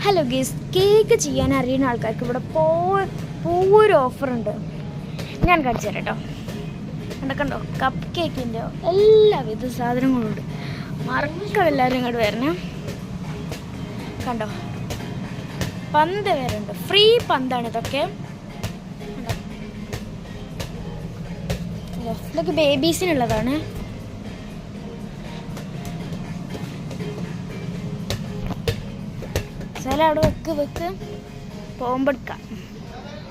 Hello ഗീസ്, cake ചെയ്യാൻ അറിയുന്ന ആൾക്കാർക്ക് ഇവിടെ പൂവൊരു ഓഫറുണ്ട്. ഞാൻ കാണിച്ചു തരാം കേട്ടോ. കണ്ടോ, കപ്പ് കേക്കിൻ്റെ എല്ലാവിധ സാധനങ്ങളും ഉണ്ട്. മറക്കമെല്ലാവരും ഇങ്ങോട്ട് വരണേ. കണ്ടോ, പന്ത് വരെ ഉണ്ട്. ഫ്രീ പന്താണ് ഇതൊക്കെ. ഇതൊക്കെ ബേബീസിനുള്ളതാണ്. സ്ഥലം അവിടെ വെക്ക് പോകുമ്പോഴെടുക്കാം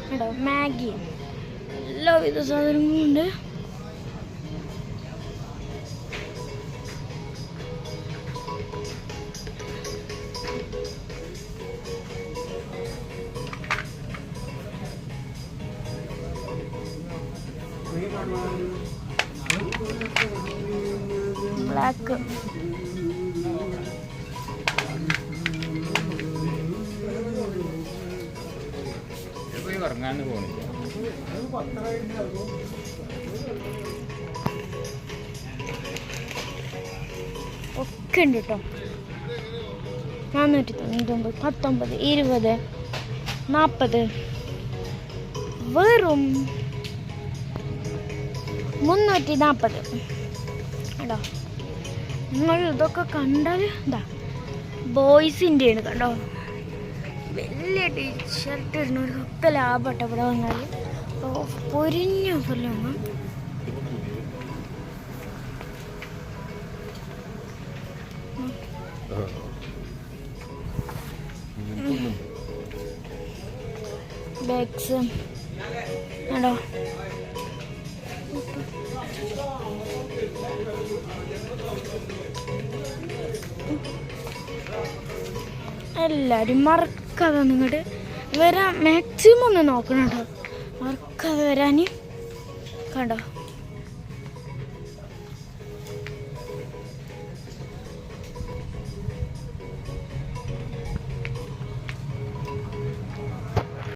കേട്ടോ. മാഗി എല്ലാവിധ സാധനങ്ങളും ഉണ്ട്. ബ്ലാക്ക് ഒക്കെ ഉണ്ട് കേട്ടോ. 499, 19, 20, 40, വെറും 340 കേട്ടോ. നിങ്ങൾ ഇതൊക്കെ കണ്ടാൽ ഇതാ ബോയ്സിൻ്റെ ആണ് കേട്ടോ. വലിയ ടീഷർട്ട് ഇടുന്നവർക്കൊക്കെ ലാഭം കേട്ടോ ഇവിടെ വന്നാൽ. പൊരിഞ്ഞ ഓഫറിൽ വാങ്ങാം. ബാഗ്സ് കേട്ടോ. എല്ലാവരും മറക്കാതെ നിങ്ങോട്ട് വരാൻ മാക്സിമം ഒന്ന് നോക്കണം കേട്ടോ. മറക്കാതെ വരാൻ കണ്ടോ.